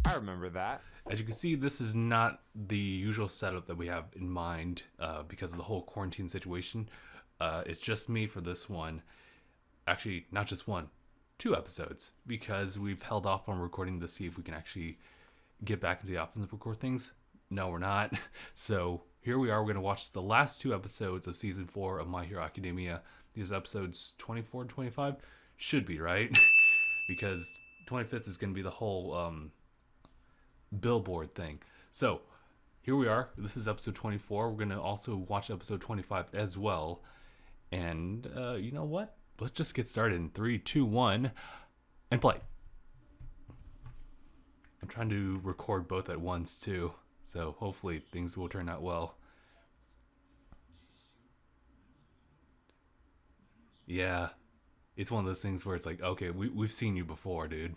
I remember that. As you can see, this is not the usual setup that we have in mind because of the whole quarantine situation. It's just me for this one. Actually, not just one, 2 episodes, because we've held off on recording to see if we can actually get back into the office and record things. No, we're not. So here we are. We're going to watch the last 2 episodes of season 4 of My Hero Academia. These episodes 24 and 25 should be, right? Because 25th is going to be the whole billboard thing. So here we are. This is episode 24. We're going to also watch episode 25 as well. And you know what? Let's just get started in 3, 2, 1, and play. I'm trying to record both at once too, so hopefully things will turn out well. Yeah, it's one of those things where it's like, okay, we've seen you before, dude.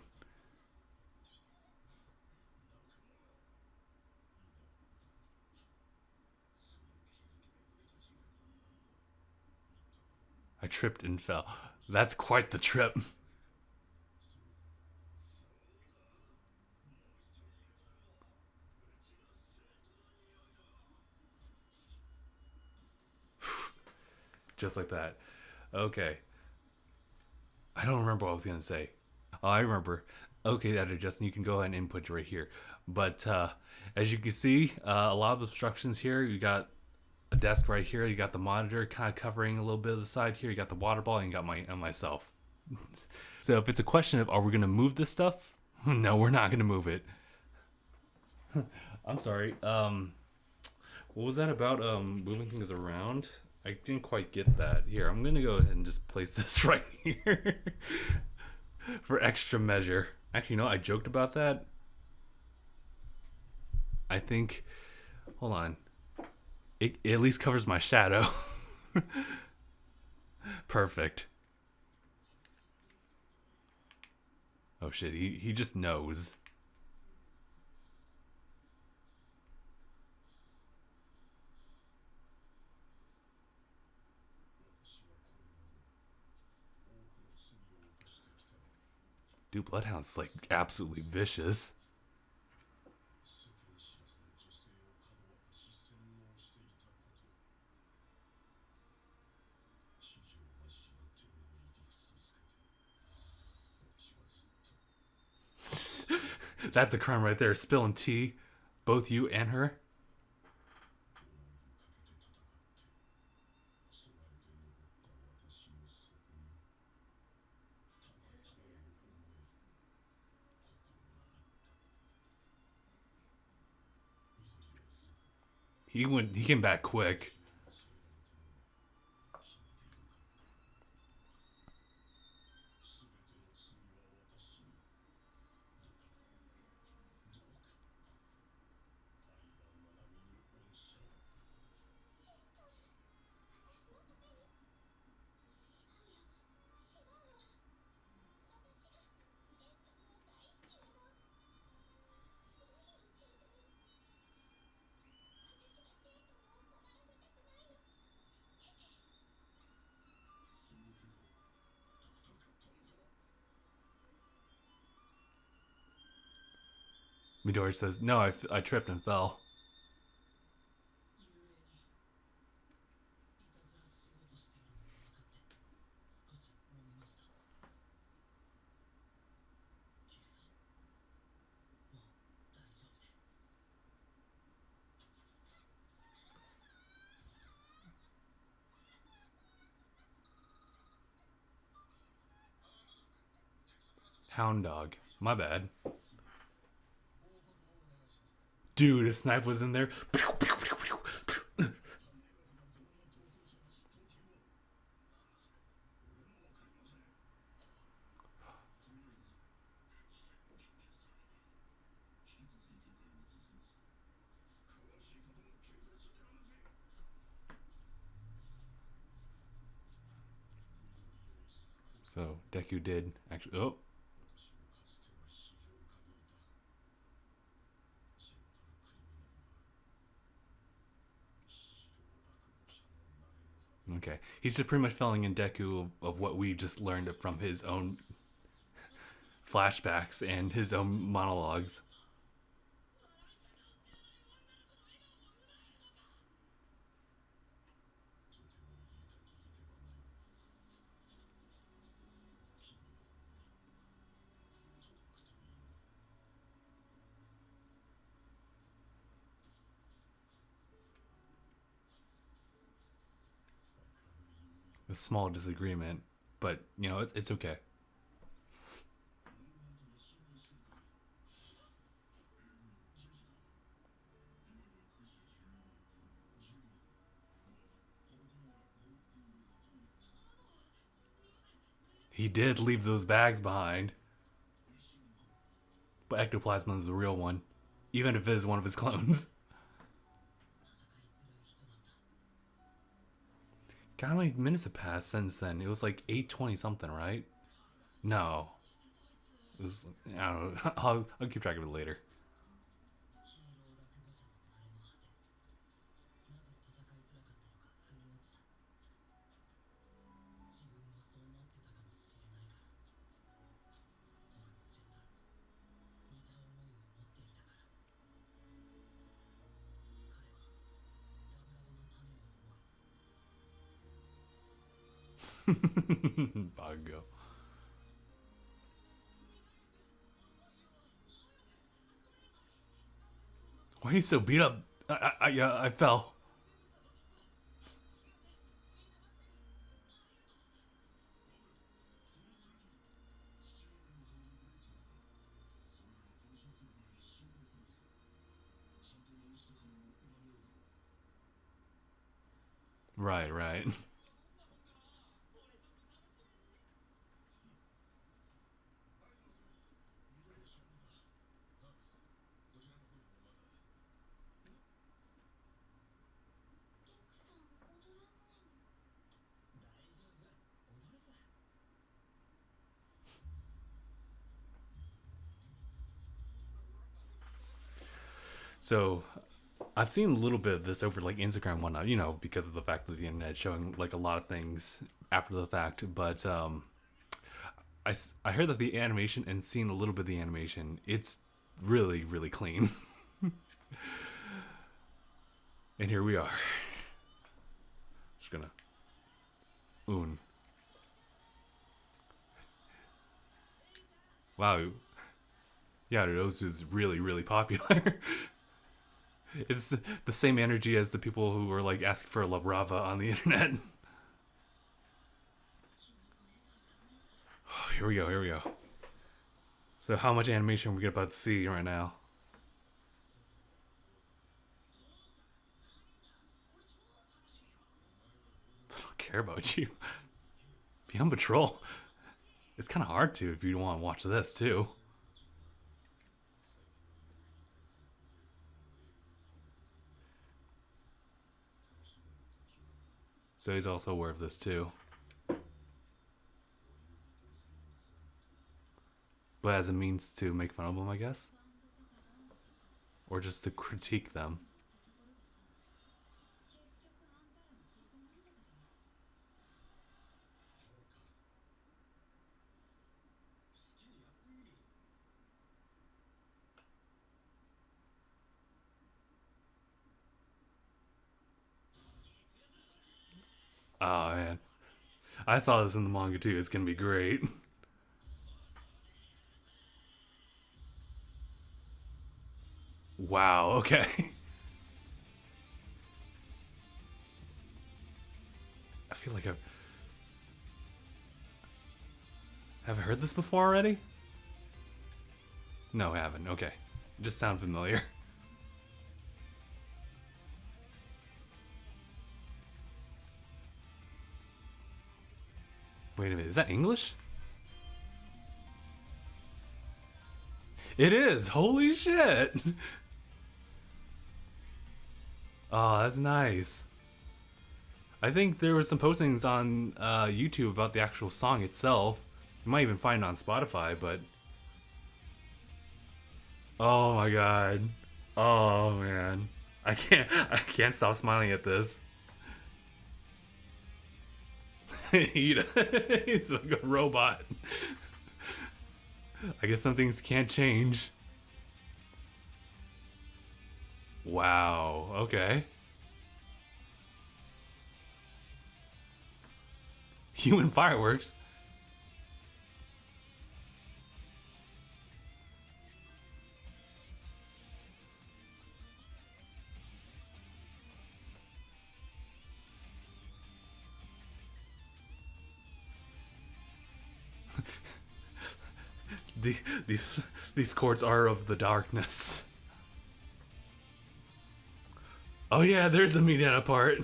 I tripped and fell. That's quite the trip. Just like that. Okay. I don't remember what I was going to say. Oh, I remember. Okay, editor Justin, you can go ahead and input right here. But as you can see, a lot of obstructions here. You got a desk right here. You got the monitor kind of covering a little bit of the side here. You got the water ball, and you got myself. So if it's a question of are we going to move this stuff? No, we're not going to move it. I'm sorry. What was that about? Moving things around? I didn't quite get that. Here, I'm gonna go ahead and just place this right here for extra measure. Actually, no, I joked about that. I think. Hold on. It at least covers my shadow. Perfect. Oh shit, he just knows. Dude, Bloodhound's like absolutely vicious. That's a crime right there. Spilling tea, both you and her. He came back quick. Midori says, "No, I tripped and fell." Hound dog. My bad. Dude, a snipe was in there. So Deku did actually. Oh, okay. He's just pretty much filling in Deku of what we just learned from his own flashbacks and his own monologues. A small disagreement, but you know, it's okay. He did leave those bags behind, but ectoplasm is the real one, even if it is one of his clones. God, how many minutes have passed since then? It was like 8:20 something, right? No, it was. I don't know. I'll keep track of it later. Bago. Why are you so beat up? I fell. Right, right. So I've seen a little bit of this over like Instagram and whatnot, you know, because of the fact that the internet showing like a lot of things after the fact. But I heard that the animation and seeing a little bit of the animation, it's really, really clean. And here we are. Just gonna oon. Wow. Yeah, Ozu is really, really popular. It's the same energy as the people who were like asking for La Brava on the internet. Oh, here we go, here we go. So how much animation are we about to see right now? I don't care about you. Be on patrol. It's kind of hard to if you want to watch this too. So he's also aware of this too. But as a means to make fun of them, I guess? Or just to critique them. Oh man. I saw this in the manga too. It's gonna be great. Wow, okay. I feel like have I heard this before already? No, I haven't. Okay. Just sound familiar. Wait a minute, is that English? It is! Holy shit! Oh, that's nice. I think there were some postings on YouTube about the actual song itself. You might even find it on Spotify, but... Oh my god. Oh man. I can't stop smiling at this. He's like a robot. I guess some things can't change. Wow, okay. Human fireworks? the, these courts are of the darkness. Oh yeah, there's a Minetta part.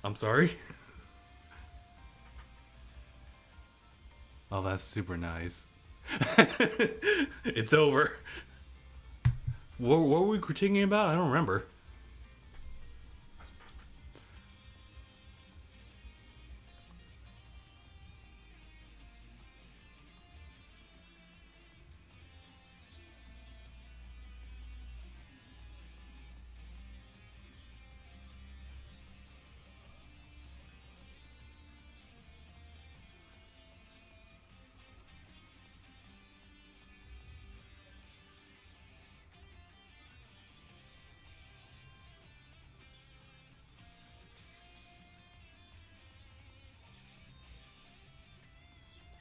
I'm sorry? Oh, that's super nice. It's over. What were we critiquing about? I don't remember.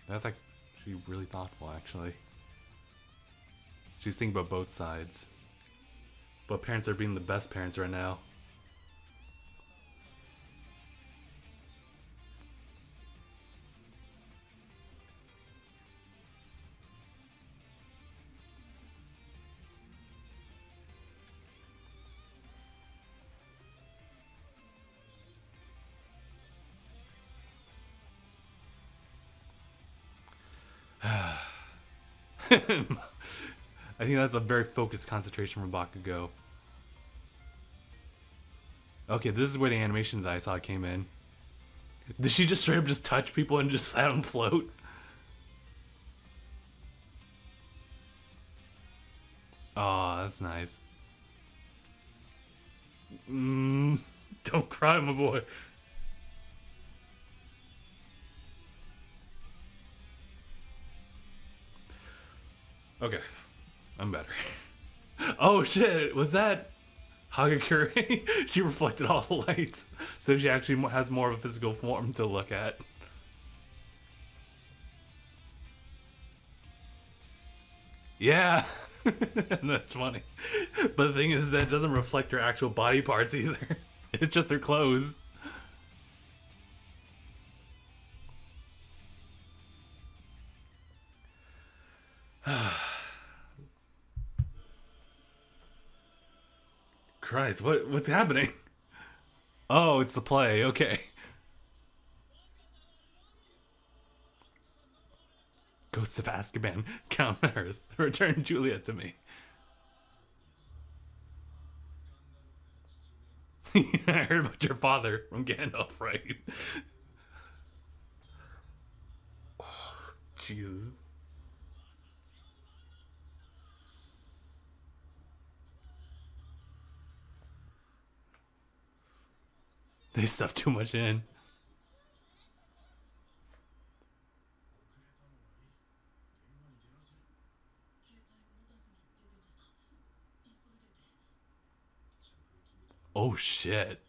That's like actually really thoughtful, actually. She's thinking about both sides. But parents are being the best parents right now. I think that's a very focused concentration from Bakugo. Okay, this is where the animation that I saw came in. Did she just straight up just touch people and just let them float? Oh, that's nice. Don't cry, my boy. Okay, I'm better. Oh shit, was that Hagakure? She reflected all the lights, so she actually has more of a physical form to look at. Yeah, that's funny. But the thing is that it doesn't reflect her actual body parts either. It's just her clothes. Christ, what's happening? Oh, it's the play. Okay. Ghosts of Azkaban, Count Maris, return Juliet to me. I heard about your father from Gandalf, right? Oh, Jesus. They stuffed too much in. Oh shit.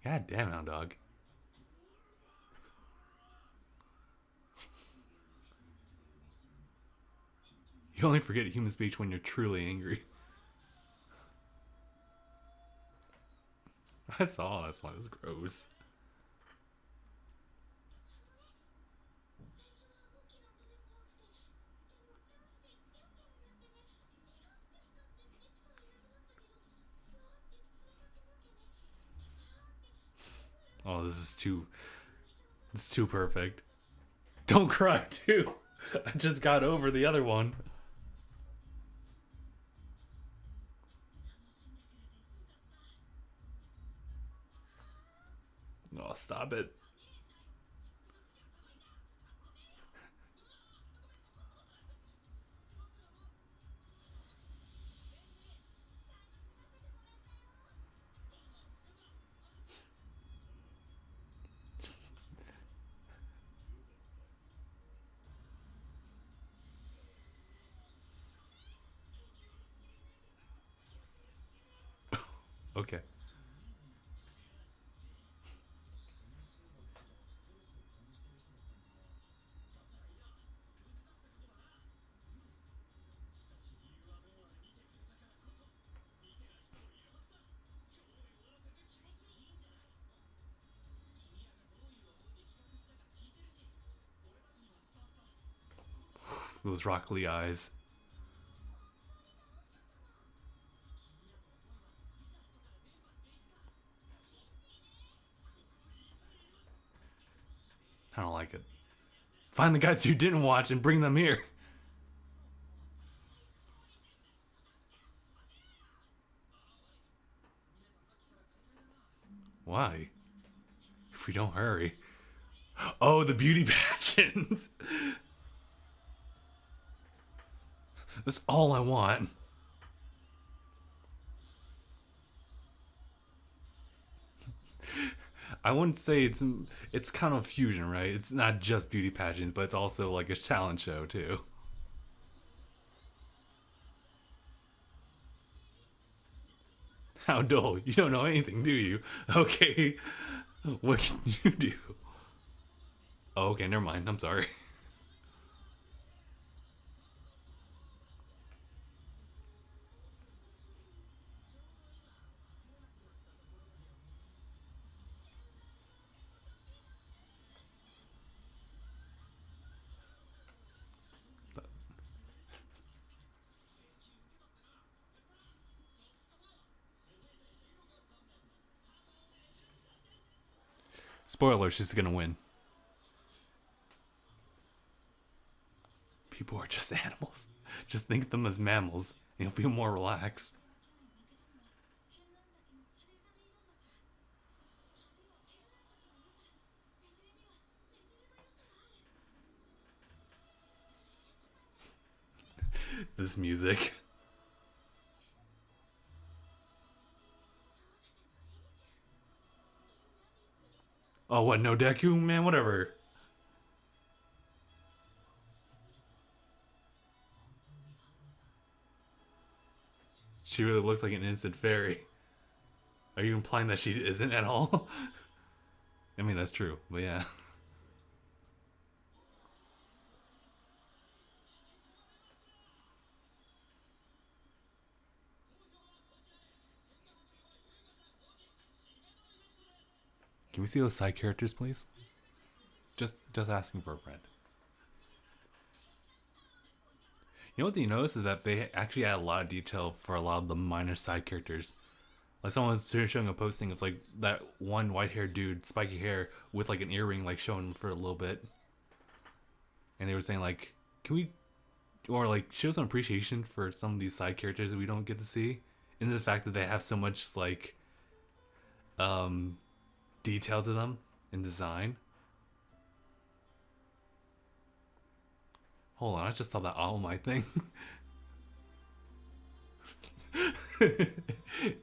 God damn, Hound Dog. You only forget human speech when you're truly angry. I saw that song. It was gross. Oh, this is too perfect. Don't cry too. I just got over the other one. Oh, stop it. Okay. Those Rock Lee eyes. I don't like it. Find the guys who didn't watch and bring them here. Why? If we don't hurry. Oh, the beauty pageant. That's all I want. I wouldn't say it's kind of fusion, right? It's not just beauty pageants, but it's also like a talent show too. How dull. You don't know anything, do you? Okay. What can you do? Oh, okay, never mind. I'm sorry. Spoiler, she's gonna win. People are just animals. Just think of them as mammals. You'll feel more relaxed. This music. Oh, what? No Deku? Man, whatever. She really looks like an instant fairy. Are you implying that she isn't at all? I mean, that's true, but yeah. Can we see those side characters, please? Just asking for a friend. You know what you notice is that they actually add a lot of detail for a lot of the minor side characters. Like someone was showing a posting of like that one white-haired dude, spiky hair, with like an earring, like showing for a little bit, and they were saying like, can we, or like show some appreciation for some of these side characters that we don't get to see, and the fact that they have so much like, detail to them in design. Hold on, I just saw that All Might thing.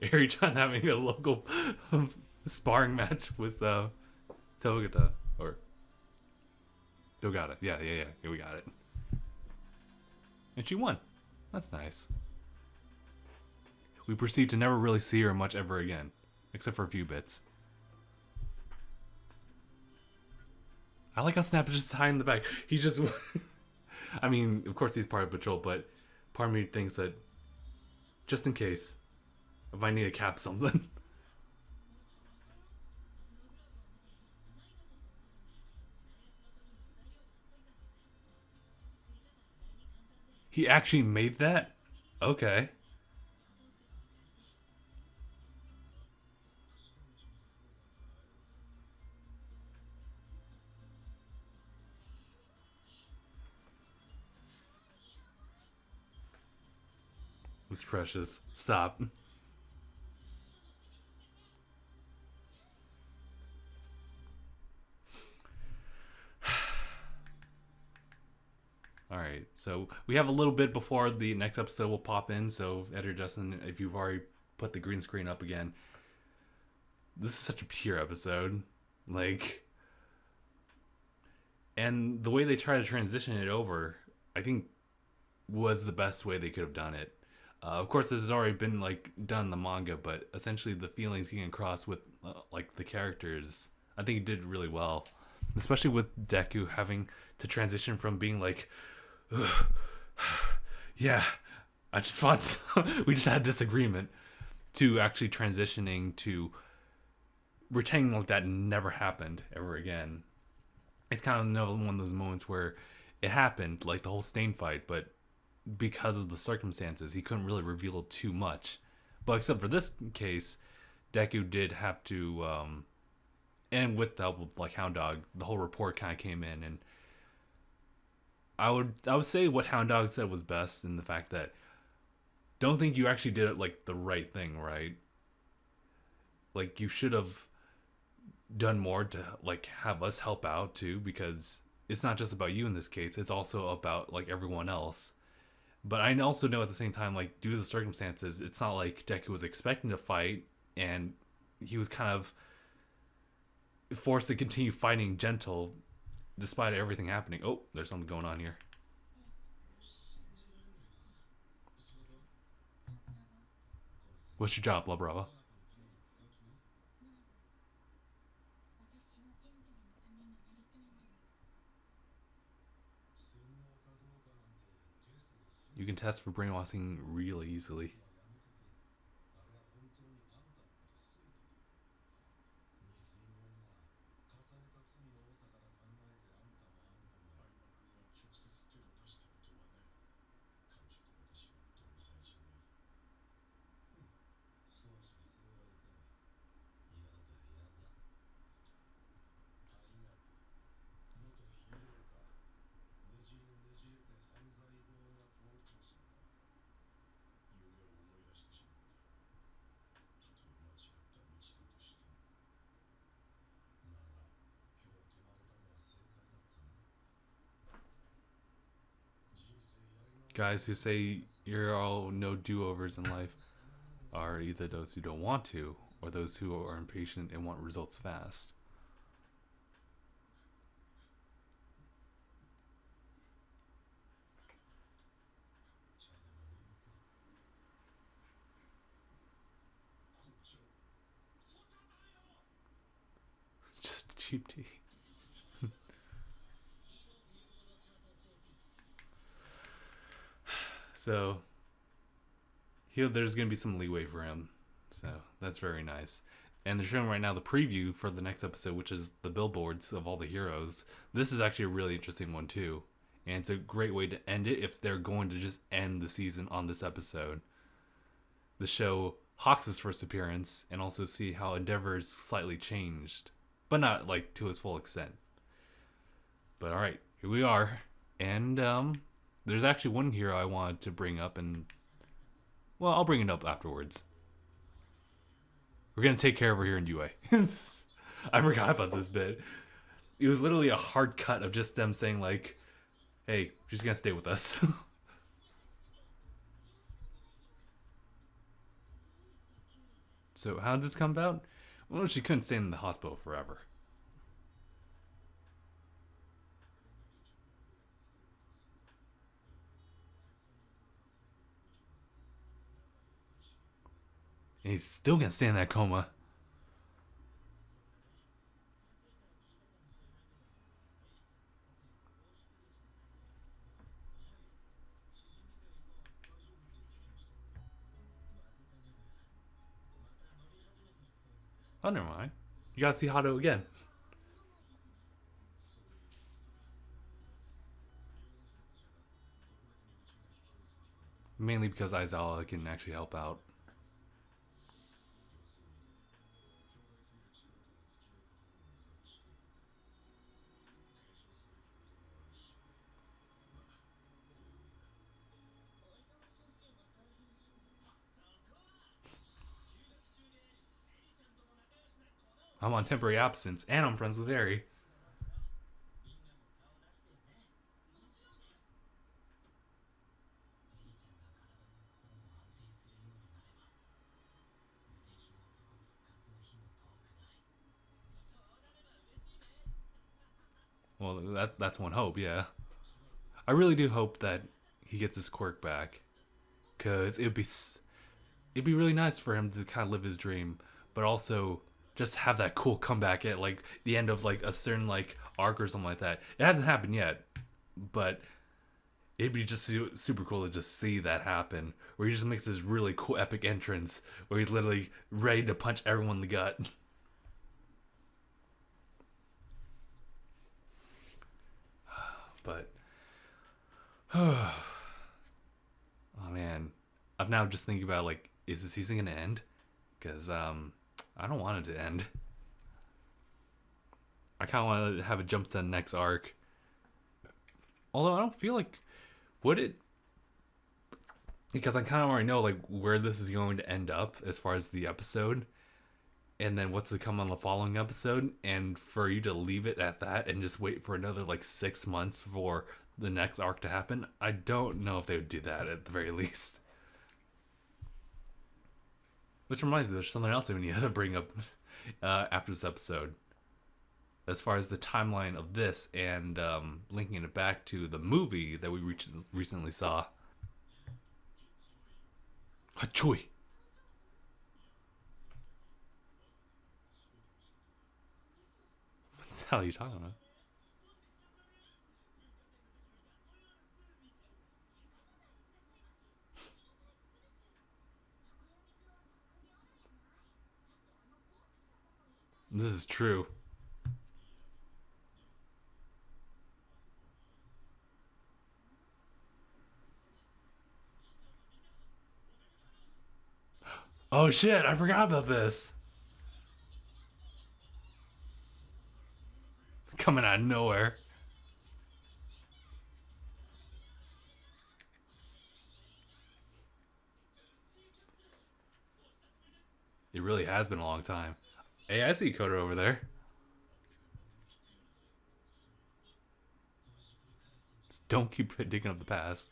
Eri-chan having a local sparring match with Togata or Dogata. Yeah, we got it. And she won. That's nice. We proceed to never really see her much ever again, except for a few bits. I like how Snap is just hiding in the back. He just... I mean, of course he's part of Patrol, but part of me thinks that just in case, if I need to cap something. He actually made that? Okay. Mr. Precious, stop. All right, so we have a little bit before the next episode will pop in. So, Editor Justin, if you've already put the green screen up again, this is such a pure episode. Like, and the way they try to transition it over, I think, was the best way they could have done it. Of course, this has already been like done in the manga, but essentially the feelings getting across with like the characters, I think it did really well, especially with Deku having to transition from being like, yeah, I just thought we just had a disagreement, to actually transitioning to pretending like that never happened ever again. It's kind of another one of those moments where it happened, like the whole Stain fight, but because of the circumstances, he couldn't really reveal too much. But except for this case, Deku did have to, and with the help of like Hound Dog, the whole report kind of came in, and I would say what Hound Dog said was best in the fact that don't think you actually did it like the right thing, right? Like you should have done more to like have us help out too, because it's not just about you in this case, it's also about like everyone else. But I also know at the same time, like, due to the circumstances, it's not like Deku was expecting to fight, and he was kind of forced to continue fighting gentle despite everything happening. Oh, there's something going on here. What's your job, La Brava? You can test for brainwashing really easily. Guys who say you're all no do-overs in life are either those who don't want to or those who are impatient and want results fast. Just cheap tea. So there's going to be some leeway for him. So that's very nice. And they're showing right now the preview for the next episode, which is the billboards of all the heroes. This is actually a really interesting one too. And it's a great way to end it if they're going to just end the season on this episode. The show Hawks' first appearance, and also see how Endeavor's slightly changed. But not like to his full extent. But alright, here we are. And there's actually one hero I wanted to bring up, and well, I'll bring it up afterwards. We're gonna take care of her here in UA. I forgot about this bit. It was literally a hard cut of just them saying like, hey, she's gonna stay with us. So how did this come about? Well, she couldn't stay in the hospital forever. And he's still gonna stay in that coma. Oh, never mind. You gotta see Hato again. Mainly because Aizawa can actually help out. I'm on temporary absence, and I'm friends with Harry. Well, that's one hope, yeah. I really do hope that he gets his quirk back, cause it'd be really nice for him to kind of live his dream, but also just have that cool comeback at like the end of like a certain like arc or something like that. It hasn't happened yet, but it'd be just super cool to just see that happen, where he just makes this really cool epic entrance where he's literally ready to punch everyone in the gut. But oh man, I'm now just thinking about like, is the season gonna end? Because I don't want it to end. I kind of want to have it jump to the next arc. Although I don't feel like would it, because I kind of already know like where this is going to end up as far as the episode, and then what's to come on the following episode, and for you to leave it at that and just wait for another like 6 months for the next arc to happen. I don't know if they would do that at the very least. Which reminds me, there's something else I need to bring up after this episode. As far as the timeline of this and linking it back to the movie that we recently saw. Hachoy! What the hell are you talking about? This is true. Oh shit, I forgot about this. Coming out of nowhere. It really has been a long time. Hey, I see Coda over there. Just don't keep digging up the past.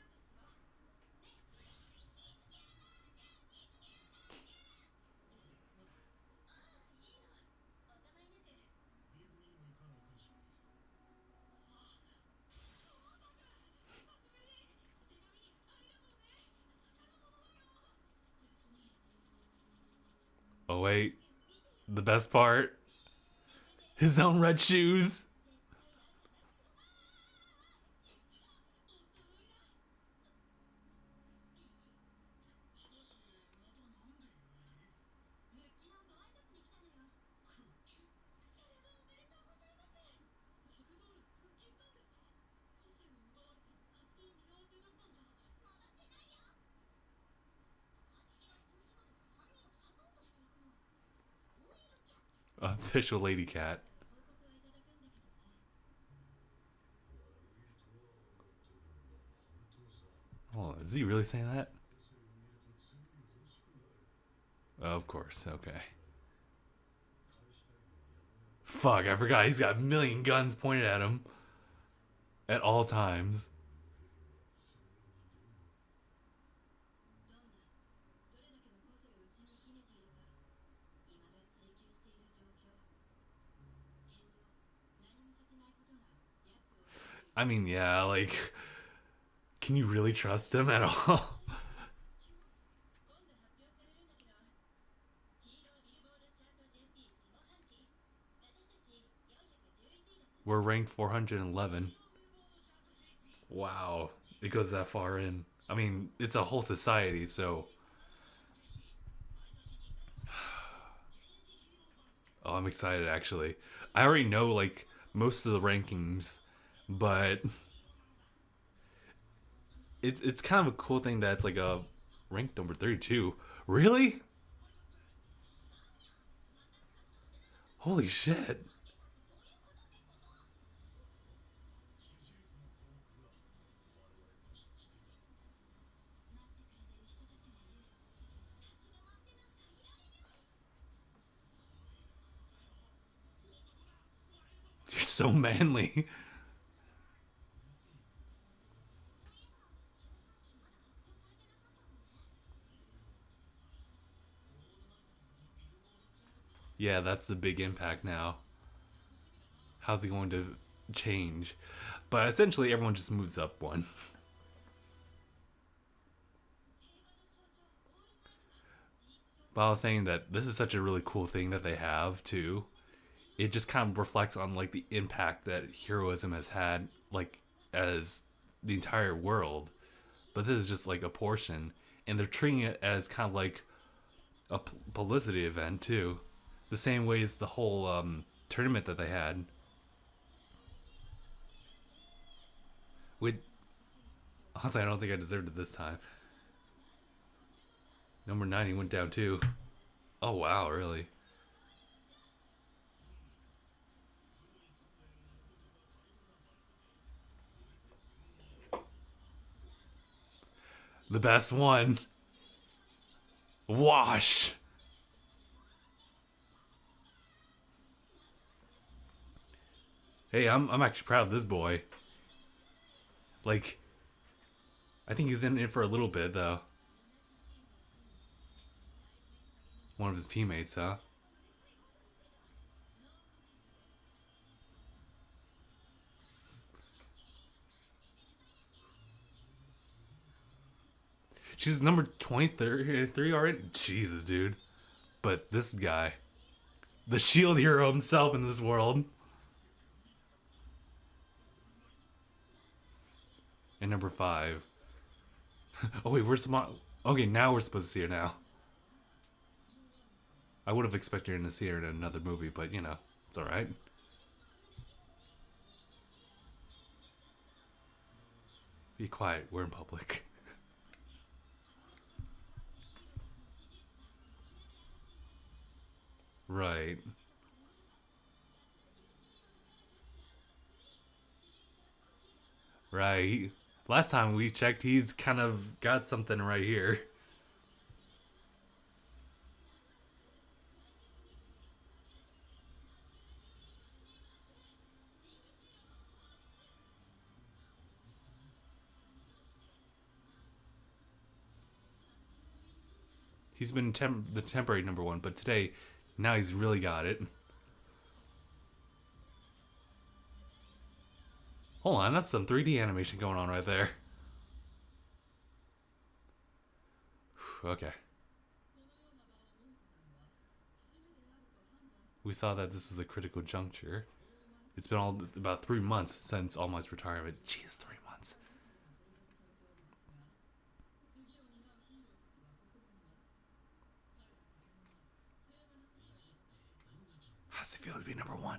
Oh wait, the best part. His own red shoes. Official lady cat. Oh, is he really saying that? Of course, okay. Fuck, I forgot he's got a million guns pointed at him at all times. I mean, yeah, like, can you really trust him at all? We're ranked 411. Wow, it goes that far in. I mean, it's a whole society, so. Oh, I'm excited actually. I already know like most of the rankings, but it's kind of a cool thing that it's like a ranked number 32. Really? Holy shit. so manly. Yeah, that's the big impact now. How's he going to change? But essentially, everyone just moves up one. But I was saying that this is such a really cool thing that they have too. It just kind of reflects on like the impact that heroism has had, like as the entire world. But this is just like a portion, and they're treating it as kind of like a publicity event too, the same way as the whole tournament that they had. With honestly, I don't think I deserved it this time. Number 90 went down too. Oh wow, really? The best one. Wash. Hey, I'm actually proud of this boy. Like, I think he's in it for a little bit though. One of his teammates, huh? She's number 23 already? Jesus, dude. But this guy, the shield hero himself in this world. And number 5. Oh, wait, where's Okay, now we're supposed to see her now. I would have expected her to see her in another movie, but you know, it's alright. Be quiet, we're in public. Right. Right. Last time we checked, he's kind of got something right here. He's been the temporary number 1, but today, now he's really got it. Hold on, that's some 3D animation going on right there. Okay. We saw that this was the critical juncture. It's been all about 3 months since All Might's retirement. Jeez, 3 months. How's it feel to be number 1?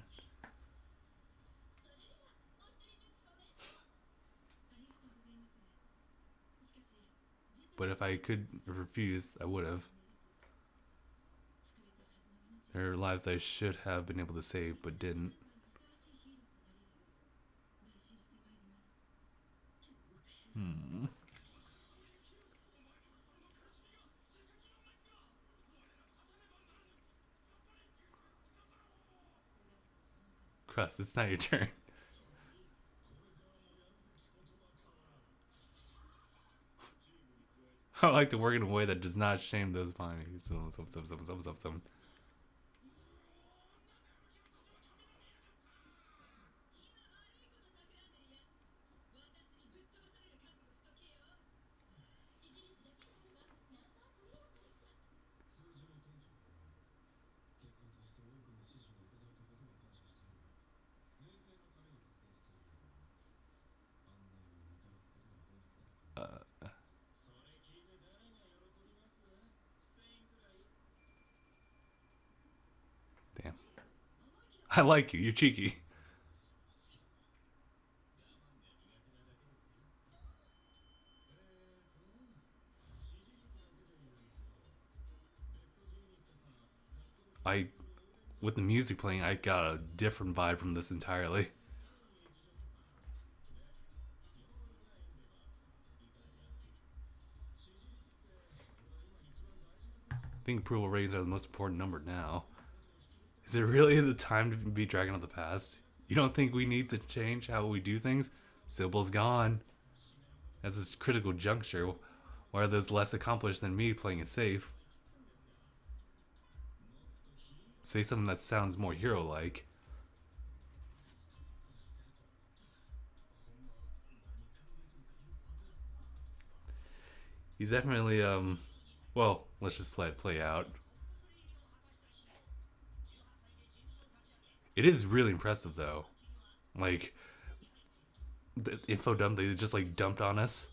But if I could refuse, I would have. There are lives I should have been able to save, but didn't. Crust, it's not your turn. I like to work in a way that does not shame those findings. Some. Damn. I like you. You're cheeky. I, with the music playing, I got a different vibe from this entirely. I think approval ratings are the most important number now. Is it really the time to be Dragon of the Past? You don't think we need to change how we do things? Sybil's gone. At this critical juncture, why are those less accomplished than me playing it safe? Say something that sounds more hero-like. He's definitely, well, let's just let it play out. It is really impressive, though. Like, the info dump they just, like, dumped on us.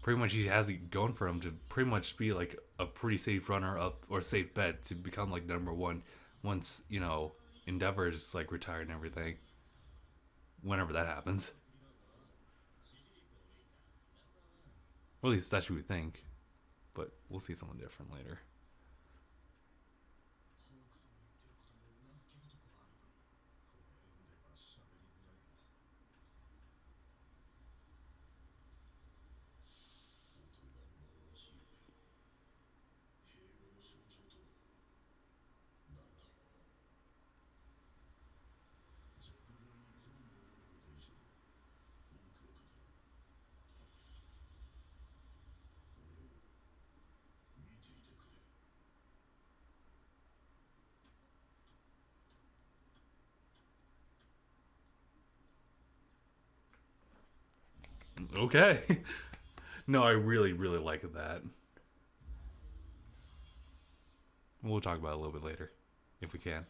Pretty much he has it going for him to pretty much be, like, a pretty safe runner-up or safe bet to become, like, number one once, you know, Endeavor's, like, retired and everything. Whenever that happens. Or at least that's what we think. But we'll see someone different later. Okay. No, I really, really like that. We'll talk about it a little bit later, if we can.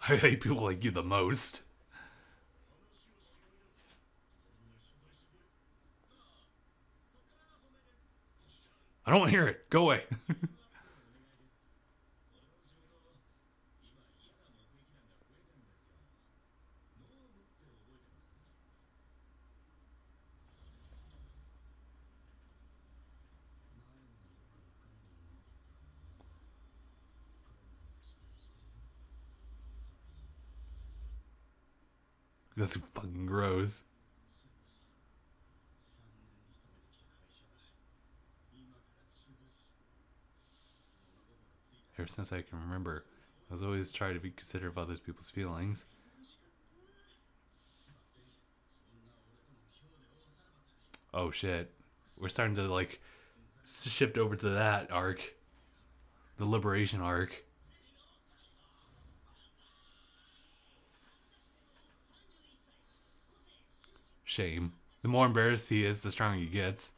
I hate people like you the most. I don't want to hear it. Go away. That's fucking gross. Ever since I can remember, I was always trying to be considerate of other people's feelings. Oh shit. We're starting to, like, shift over to that arc. The liberation arc. Shame. The more embarrassed he is, the stronger he gets.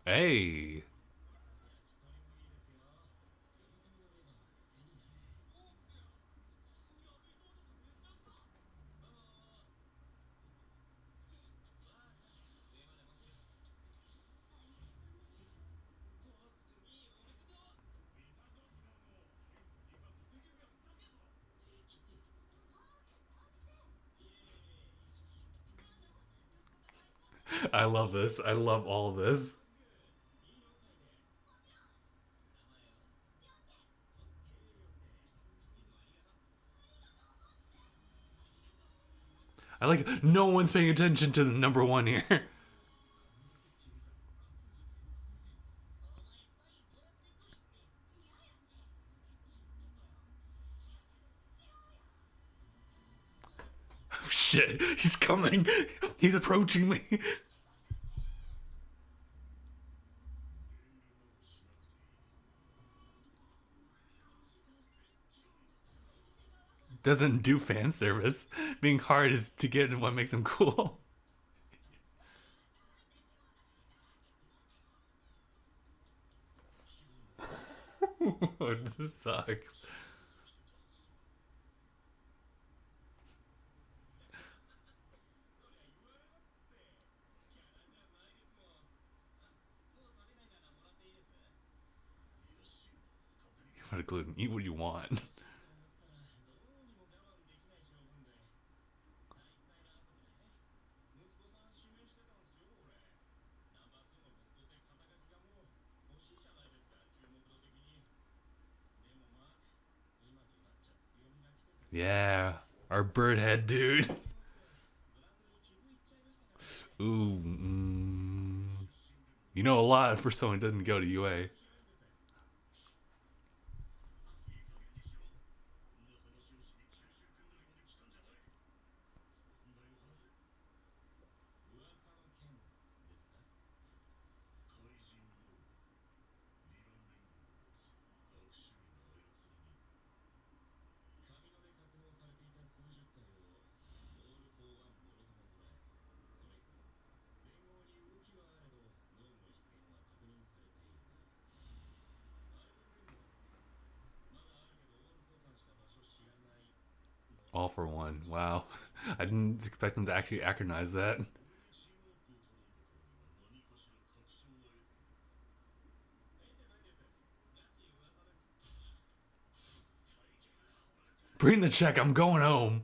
Hey. I love this. I love all of this. I like no one's paying attention to the number one here. Oh, shit. He's coming. He's approaching me. Doesn't do fan service. Being hard is to get what makes him cool. This sucks. You want to gluten? Eat what you want. Yeah, our bird head dude. Ooh, you know a lot for someone who doesn't go to UA. All for one. Wow. I didn't expect them to actually acronize that. Bring the check. I'm going home.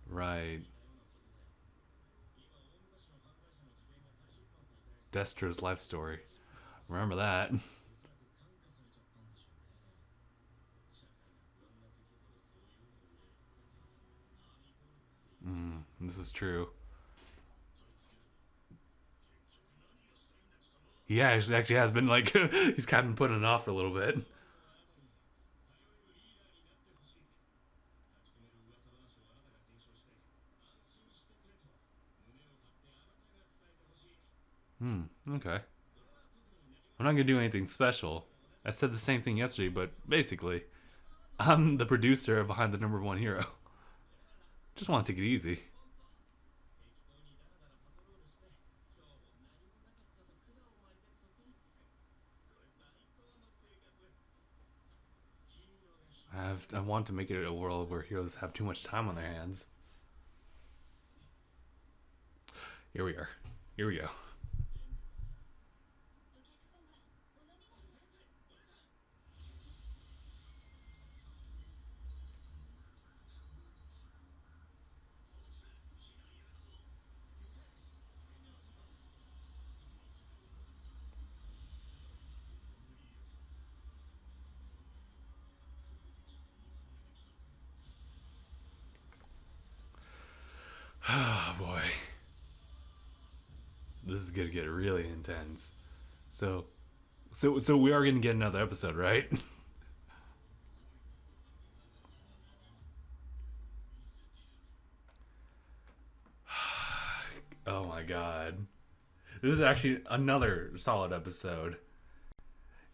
Right. Destro's life story. Remember that. This is true. He actually has been like, he's kind of been putting it off for a little bit. Okay. I'm not gonna do anything special. I said the same thing yesterday, but basically, I'm the producer behind the number one hero. Just want to take it easy. I want to make it a world where heroes have too much time on their hands. Here we are. Here we go. Oh boy. This is gonna get really intense. So we are gonna get another episode, right? This is actually another solid episode.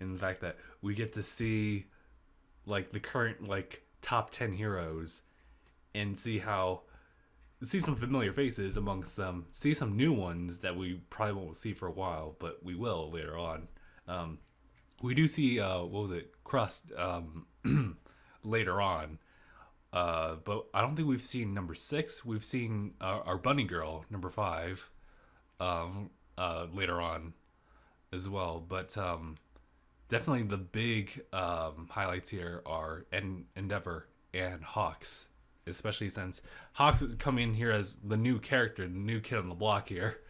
In the fact that we get to see like the current like top 10 heroes and see some familiar faces amongst them, see some new ones that we probably won't see for a while, but we will later on. We do see Crust later on, but I don't think we've seen number 6. We've seen our bunny girl number 5 later on as well, but definitely the big highlights here are Endeavor and Hawks, especially since Hawks has come in here as the new character, the new kid on the block here,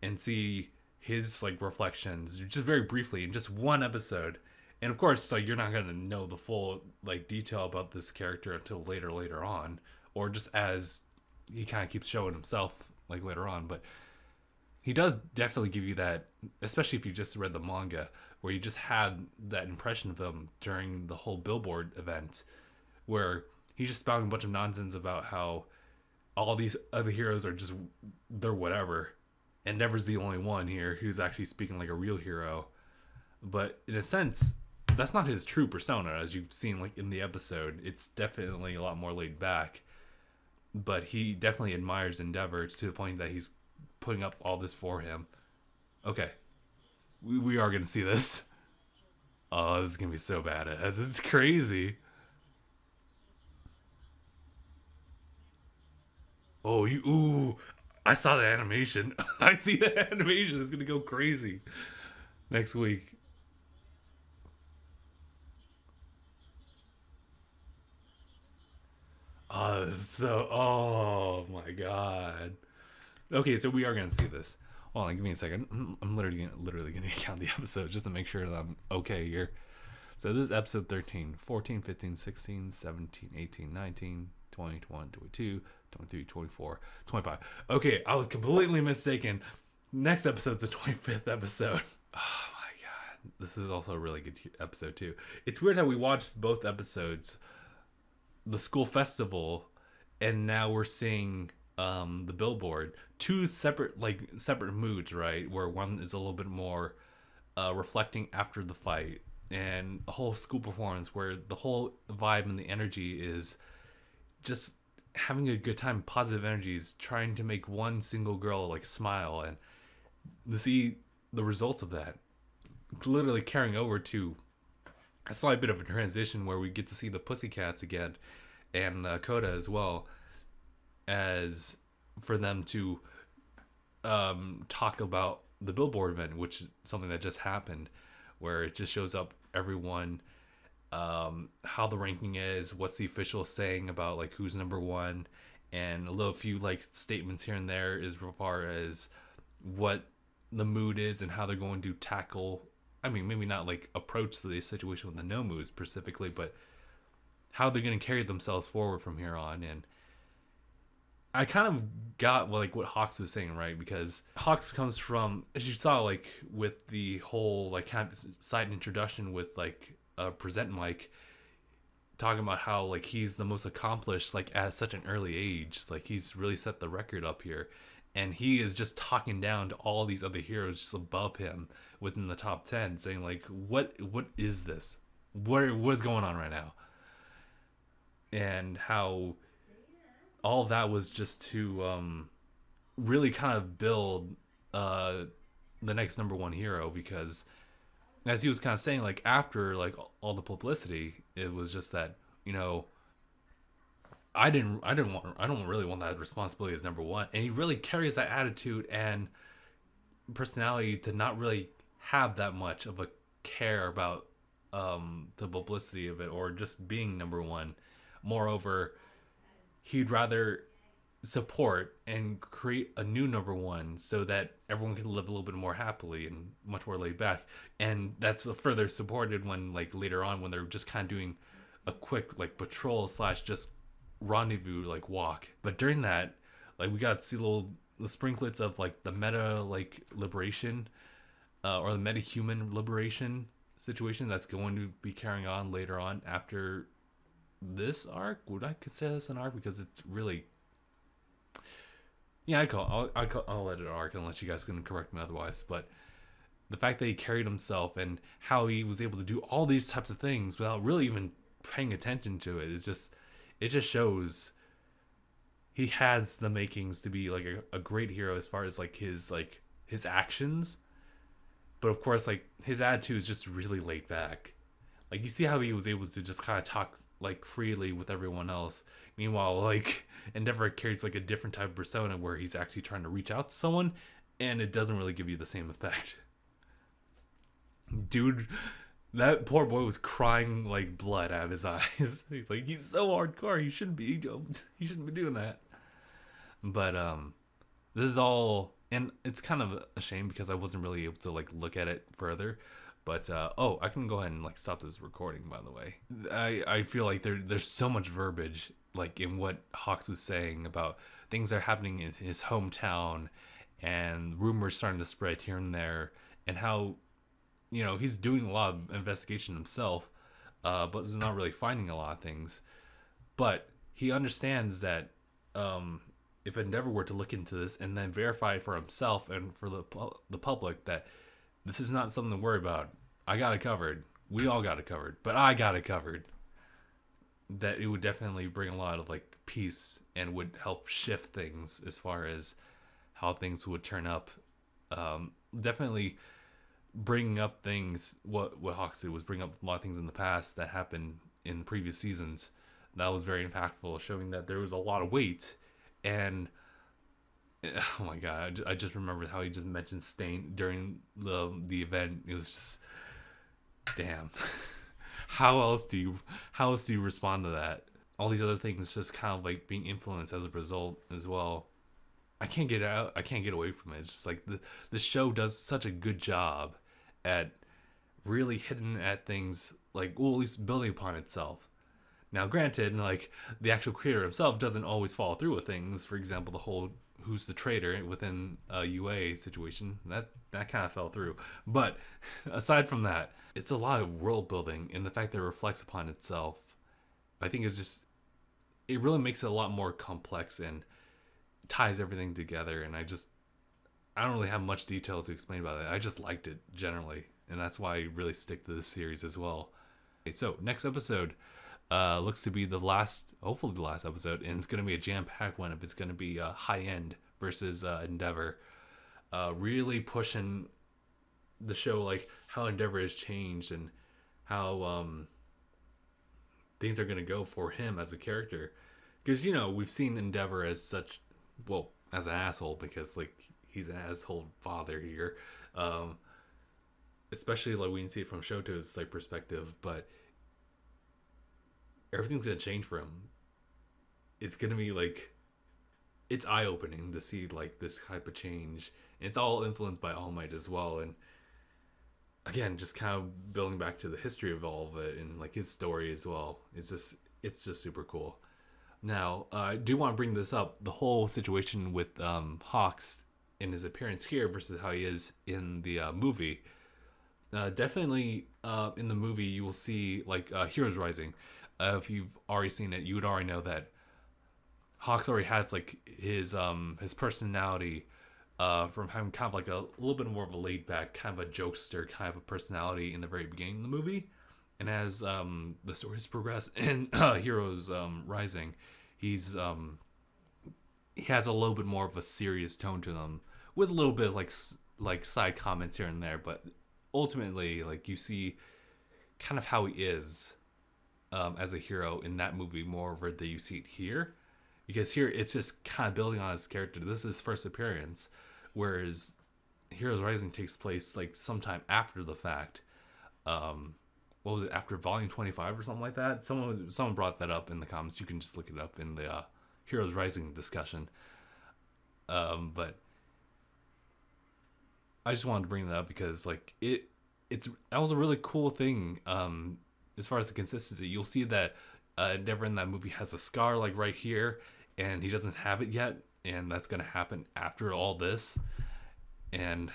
and see his like reflections just very briefly in just one episode. And of course, like, you're not gonna know the full like detail about this character until later on, or just as he kind of keeps showing himself like later on. But he does definitely give you that, especially if you just read the manga, where you just had that impression of him during the whole Billboard event, where he's just spouting a bunch of nonsense about how all these other heroes are just, they're whatever. Endeavor's the only one here who's actually speaking like a real hero. But in a sense, that's not his true persona, as you've seen like in the episode. It's definitely a lot more laid back. But he definitely admires Endeavor to the point that he's putting up all this for him. Okay. We are going to see this. Oh, this is going to be so badass. This is crazy. Oh, ooh. I saw the animation. I see the animation. It's going to go crazy next week. Oh, this is so, oh my god. Okay, so we are going to see this. Hold on, give me a second. I'm literally going to count the episodes just to make sure that I'm okay here. So this is episode 13, 14, 15, 16, 17, 18, 19, 20, 21, 22, 23, 24, 25. Okay, I was completely mistaken. Next episode's the 25th episode. Oh my god. This is also a really good episode too. It's weird how we watched both episodes, the school festival, and now we're seeing the Billboard. Two separate moods, right? Where one is a little bit more reflecting after the fight, and a whole school performance where the whole vibe and the energy is just having a good time, positive energies, trying to make one single girl like smile, and to see the results of that literally carrying over to a slight bit of a transition where we get to see the Pussycats again, and Coda as well, as for them to talk about the Billboard event, which is something that just happened, where it just shows up everyone, how the ranking is, what's the official saying about like who's number one, and a little few like statements here and there as far as what the mood is and how they're going to tackle, I mean, maybe not like approach the situation with the Nomus specifically, but how they're going to carry themselves forward from here on. And I kind of got like what Hawks was saying, right? Because Hawks comes from, as you saw, like with the whole like kind of side introduction with like Present Mike, talking about how like he's the most accomplished like at such an early age. Like he's really set the record up here, and he is just talking down to all these other heroes just above him within the top 10, saying like, what is this? What's going on right now? And how all that was just to really kind of build the next number one hero, because as he was kind of saying, like after like all the publicity, it was just that, you know, I don't really want that responsibility as number one. And he really carries that attitude and personality to not really have that much of a care about the publicity of it or just being number one. Moreover, he'd rather support and create a new number one so that everyone can live a little bit more happily and much more laid back. And that's further supported when like later on when they're just kind of doing a quick like patrol / just rendezvous like walk. But during that, like we got to see the sprinklets of like the meta like liberation or the meta human liberation situation that's going to be carrying on later on after this arc. Would I consider this an arc? Because it's really, Yeah, I'll let it arc unless you guys can correct me otherwise. But the fact that he carried himself and how he was able to do all these types of things without really even paying attention to it is just, it just shows he has the makings to be like a great hero as far as like his actions. But of course, like his attitude is just really laid back. Like you see how he was able to just kind of talk like freely with everyone else. Meanwhile, like Endeavor carries like a different type of persona where he's actually trying to reach out to someone, and it doesn't really give you the same effect. Dude, that poor boy was crying like blood out of his eyes. He's like, he's so hardcore. He shouldn't be doing that. But this is all, and it's kind of a shame because I wasn't really able to like look at it further. But oh, I can go ahead and like stop this recording. By the way, I feel like there's so much verbiage like in what Hawks was saying about things that are happening in his hometown, and rumors starting to spread here and there, and how he's doing a lot of investigation himself, but is not really finding a lot of things. But he understands that if Endeavor were to look into this and then verify for himself and for the public that this is not something to worry about, I got it covered. We all got it covered, but I got it covered. That it would definitely bring a lot of like peace and would help shift things as far as how things would turn up. Definitely bringing up things. What Hawks did was bring up a lot of things in the past that happened in the previous seasons. That was very impactful, showing that there was a lot of weight. And oh my god, I just remembered how he just mentioned Stain during the event. It was just, damn. How else do you respond to that? All these other things just kind of like being influenced as a result as well. I can't get away from it. It's just like the show does such a good job at really hitting at things, like, well, at least building upon itself. Now, granted, like the actual creator himself doesn't always follow through with things. For example, the whole who's the traitor within a UA situation, that kind of fell through. But aside from that, it's a lot of world building, and the fact that it reflects upon itself, I think is just, it really makes it a lot more complex and ties everything together. And I don't really have much details to explain about it. I just liked it generally, and that's why I really stick to this series as well. Okay, so next episode looks to be hopefully the last episode, and it's going to be a jam-packed one. If it's going to be high end versus Endeavor, really pushing the show, like how Endeavor has changed and how things are going to go for him as a character. Because we've seen Endeavor as such, well, as an asshole, because like he's an asshole father here, especially like we can see it from Shoto's like perspective. But everything's gonna change for him. It's gonna be like, it's eye-opening to see like this type of change. And it's all influenced by All Might as well. And again, just kind of building back to the history of all of it and like his story as well. It's just super cool. Now, I do want to bring this up, the whole situation with Hawks in his appearance here versus how he is in the movie. Definitely in the movie you will see like Heroes Rising. If you've already seen it, you would already know that Hawks already has like his personality from having kind of like a little bit more of a laid back, kind of a jokester kind of a personality in the very beginning of the movie. And as the stories progress in Heroes Rising, he has a little bit more of a serious tone to them, with a little bit of like side comments here and there. But ultimately, like you see kind of how he is as a hero in that movie more over than you see it here. Because here it's just kind of building on his character. This is his first appearance, whereas Heroes Rising takes place like sometime after the fact. What was it, after volume 25 or something like that? Someone brought that up in the comments. You can just look it up in the Heroes Rising discussion. But I just wanted to bring that up because like that was a really cool thing. As far as the consistency, you'll see that Endeavor in that movie has a scar like right here, and he doesn't have it yet, and that's gonna happen after all this. And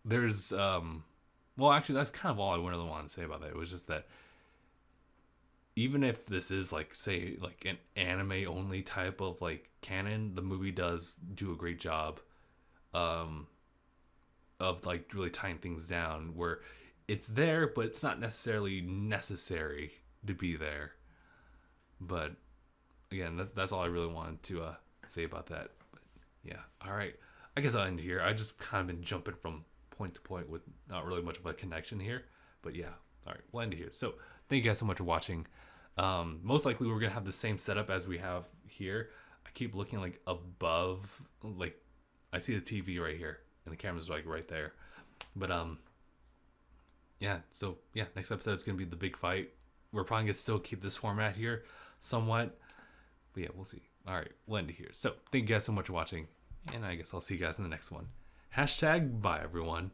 there's well, actually, that's kind of all I really wanted to say about that. It was just that even if this is like, say, like an anime only type of like canon, the movie does do a great job of like really tying things down where it's there, but it's not necessarily necessary to be there. But again, that's all I really wanted to say about that. But yeah, all right. I guess I'll end here. I just kind of been jumping from point to point with not really much of a connection here. But yeah, all right, we'll end here. So thank you guys so much for watching. Most likely we're gonna have the same setup as we have here. I keep looking like above, like I see the TV right here, and the camera's like right there. But yeah. So yeah, next episode is gonna be the big fight. We're probably gonna still keep this format here, somewhat. But yeah, we'll see. All right, we'll end it here. So thank you guys so much for watching, and I guess I'll see you guys in the next one. #bye everyone.